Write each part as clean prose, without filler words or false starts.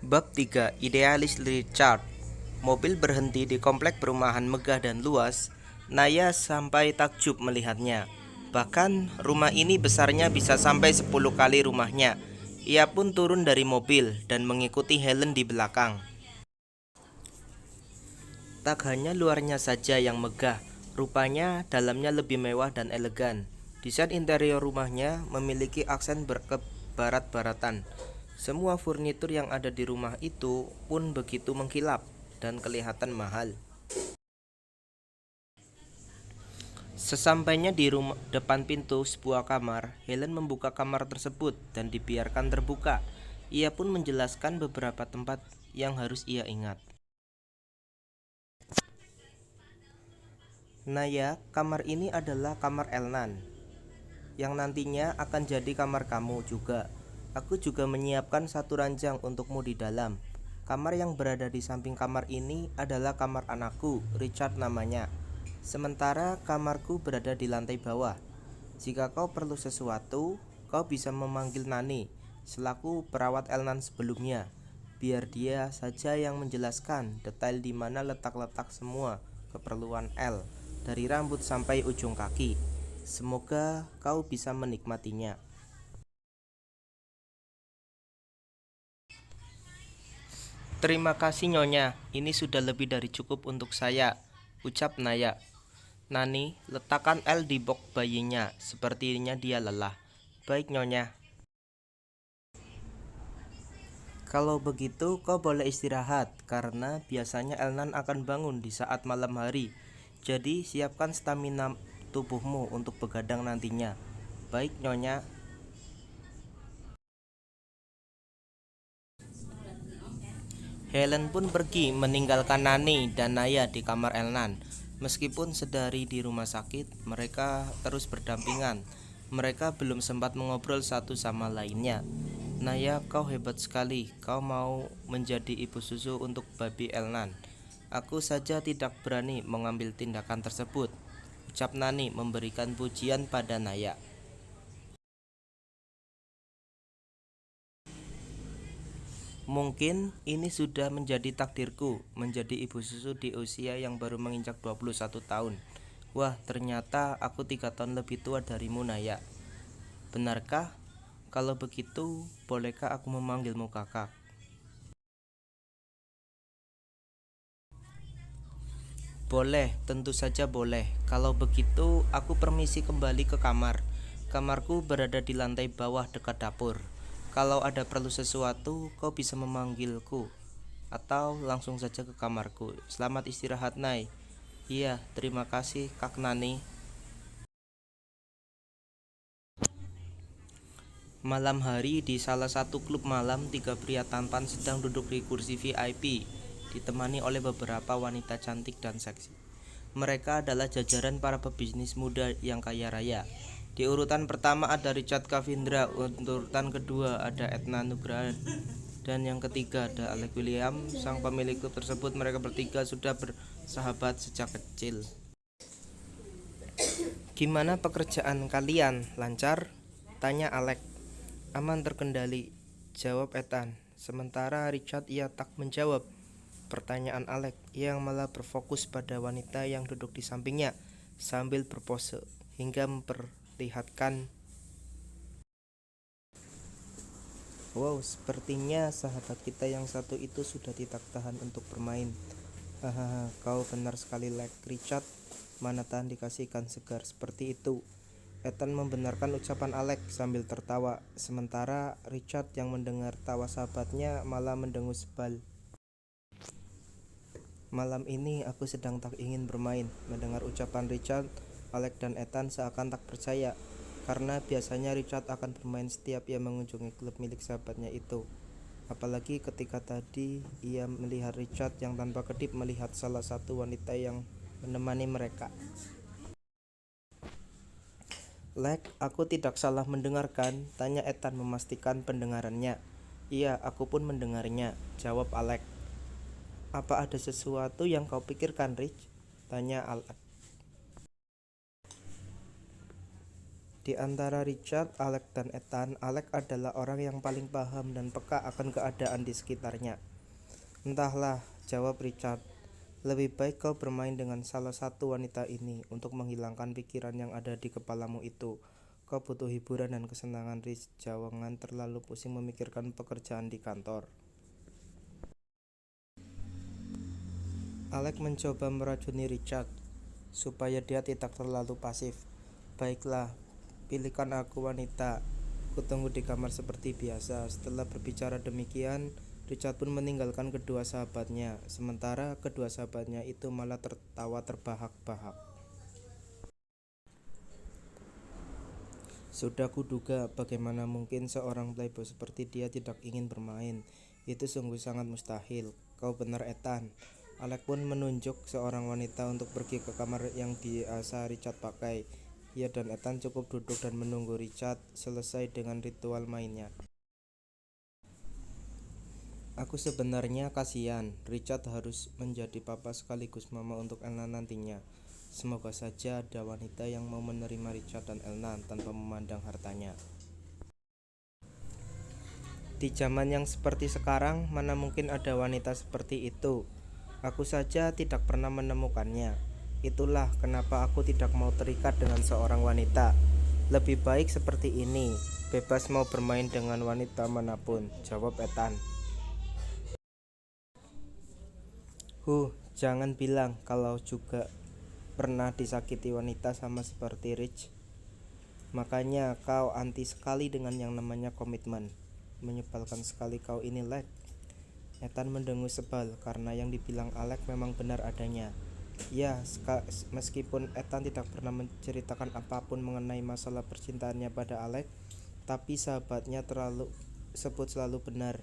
Bab 3. Idealis Richard. Mobil berhenti di komplek perumahan megah dan luas. Naya sampai takjub melihatnya. Bahkan rumah ini besarnya bisa sampai 10 kali rumahnya. Ia pun turun dari mobil dan mengikuti Helen di belakang. Tak hanya luarnya saja yang megah, rupanya dalamnya lebih mewah dan elegan. Desain interior rumahnya memiliki aksen berkebarat-baratan. Semua furnitur yang ada di rumah itu pun begitu mengkilap dan kelihatan mahal. Sesampainya di depan pintu sebuah kamar, Helen membuka kamar tersebut dan dibiarkan terbuka. Ia pun menjelaskan beberapa tempat yang harus ia ingat. Naya, kamar ini adalah kamar Elnan, yang nantinya akan jadi kamar kamu juga. Aku juga menyiapkan satu ranjang untukmu di dalam. Kamar yang berada di samping kamar ini adalah kamar anakku, Richard namanya. Sementara kamarku berada di lantai bawah. Jika kau perlu sesuatu, kau bisa memanggil Nani, selaku perawat Elnan sebelumnya. Biar dia saja yang menjelaskan detail di mana letak-letak semua keperluan El, dari rambut sampai ujung kaki. Semoga kau bisa menikmatinya. Terima kasih Nyonya, ini sudah lebih dari cukup untuk saya, ucap Naya. Nani, letakkan El di box bayinya, sepertinya dia lelah. Baik Nyonya. Kalau begitu kau boleh istirahat, karena biasanya Elnan akan bangun di saat malam hari. Jadi siapkan stamina tubuhmu untuk begadang nantinya. Baik Nyonya. Helen pun pergi meninggalkan Nani dan Naya di kamar Elnan. Meskipun sedari di rumah sakit, mereka terus berdampingan. Mereka belum sempat mengobrol satu sama lainnya. Naya, kau hebat sekali. Kau mau menjadi ibu susu untuk babi Elnan. Aku saja tidak berani mengambil tindakan tersebut, ucap Nani memberikan pujian pada Naya. Mungkin ini sudah menjadi takdirku, menjadi ibu susu di usia yang baru menginjak 21 tahun. Wah, ternyata aku 3 tahun lebih tua darimu, Naya. Benarkah? Kalau begitu, bolehkah aku memanggilmu kakak? Boleh, tentu saja boleh. Kalau begitu, aku permisi kembali ke kamar. Kamarku berada di lantai bawah dekat dapur. Kalau ada perlu sesuatu, kau bisa memanggilku atau langsung saja ke kamarku. Selamat istirahat, Nay. Iya, terima kasih, Kak Nani. Malam hari di salah satu klub malam, 3 pria tampan sedang duduk di kursi VIP, ditemani oleh beberapa wanita cantik dan seksi. Mereka adalah jajaran para pebisnis muda yang kaya raya. Di urutan pertama ada Richard Kavindra, urutan kedua ada Etna Nugraha, dan yang ketiga ada Alex William, sang pemilik klub tersebut. Mereka bertiga sudah bersahabat sejak kecil. Gimana pekerjaan kalian? Lancar? Tanya Alex. Aman terkendali, jawab Ethan. Sementara Richard ia tak menjawab pertanyaan Alex, yang malah berfokus pada wanita yang duduk di sampingnya sambil berpose hingga memperlihatkan, wow, sepertinya sahabat kita yang satu itu sudah tidak tahan untuk bermain. Hahaha, kau benar sekali, Lex. Richard mana tahan dikasih ikan segar seperti itu. Ethan membenarkan ucapan Alex sambil tertawa, sementara Richard yang mendengar tawa sahabatnya malah mendengus sebal. Malam ini aku sedang tak ingin bermain. Mendengar ucapan Richard, Alex dan Ethan seakan tak percaya, karena biasanya Richard akan bermain setiap ia mengunjungi klub milik sahabatnya itu. Apalagi ketika tadi ia melihat Richard yang tanpa kedip melihat salah satu wanita yang menemani mereka. Lex, aku tidak salah mendengarkan? Tanya Ethan memastikan pendengarannya. Iya, aku pun mendengarnya, jawab Alex. Apa ada sesuatu yang kau pikirkan, Rich? Tanya Alex. Di antara Richard, Alec, dan Ethan, Alec adalah orang yang paling paham dan peka akan keadaan di sekitarnya. Entahlah, jawab Richard. Lebih baik kau bermain dengan salah satu wanita ini untuk menghilangkan pikiran yang ada di kepalamu itu. Kau butuh hiburan dan kesenangan, Rich. Jangan terlalu pusing memikirkan pekerjaan di kantor. Alec mencoba meracuni Richard supaya dia tidak terlalu pasif. Baiklah, pilihkan aku wanita. Kutunggu di kamar seperti biasa. Setelah berbicara demikian, Richard pun meninggalkan kedua sahabatnya. Sementara kedua sahabatnya itu malah tertawa terbahak-bahak. Sudah kuduga, bagaimana mungkin seorang playboy seperti dia tidak ingin bermain. Itu sungguh sangat mustahil. Kau benar, Ethan. Alec pun menunjuk seorang wanita untuk pergi ke kamar yang biasa Richard pakai. Ia dan Ethan cukup duduk dan menunggu Richard selesai dengan ritual mainnya. Aku sebenarnya kasihan, Richard harus menjadi papa sekaligus mama untuk Elna nantinya. Semoga saja ada wanita yang mau menerima Richard dan Elna tanpa memandang hartanya. Di zaman yang seperti sekarang, mana mungkin ada wanita seperti itu? Aku saja tidak pernah menemukannya. Itulah kenapa aku tidak mau terikat dengan seorang wanita. Lebih baik seperti ini, bebas mau bermain dengan wanita manapun, jawab Ethan. Jangan bilang kalau juga pernah disakiti wanita sama seperti Rich. Makanya kau anti sekali dengan yang namanya komitmen. Menyebalkan sekali kau ini, Lek. Ethan mendengus sebal karena yang dibilang Alec memang benar adanya. Ya, meskipun Ethan tidak pernah menceritakan apapun mengenai masalah percintaannya pada Alec, tapi sahabatnya sebut selalu benar.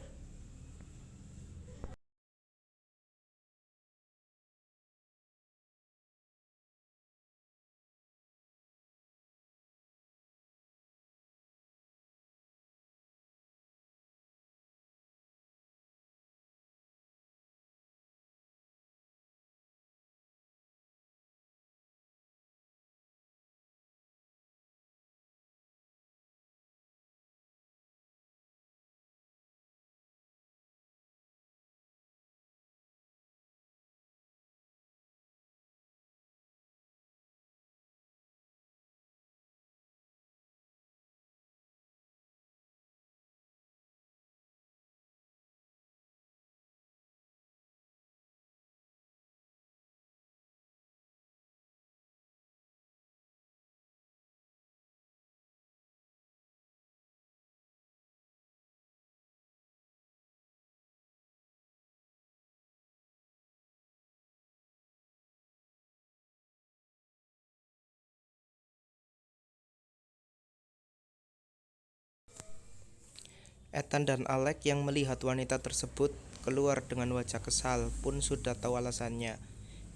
Ethan dan Alec yang melihat wanita tersebut keluar dengan wajah kesal pun sudah tahu alasannya.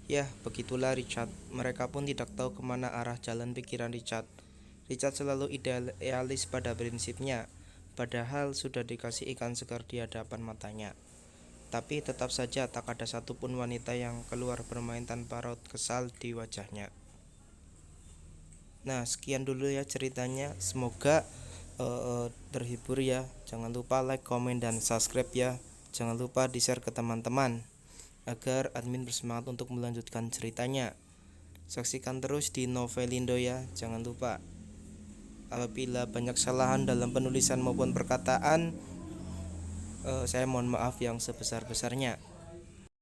Yah, begitulah Richard. Mereka pun tidak tahu kemana arah jalan pikiran Richard. Richard selalu idealis pada prinsipnya, padahal sudah dikasih ikan segar di hadapan matanya. Tapi tetap saja tak ada satupun wanita yang keluar bermain tanpa raut kesal di wajahnya. Nah, sekian dulu ya ceritanya. Semoga terhibur ya. Jangan lupa like, komen, dan subscribe ya. Jangan lupa di share ke teman-teman agar admin bersemangat untuk melanjutkan ceritanya. Saksikan terus di Novelindo ya. Jangan lupa, apabila banyak kesalahan dalam penulisan maupun perkataan, saya mohon maaf yang sebesar-besarnya.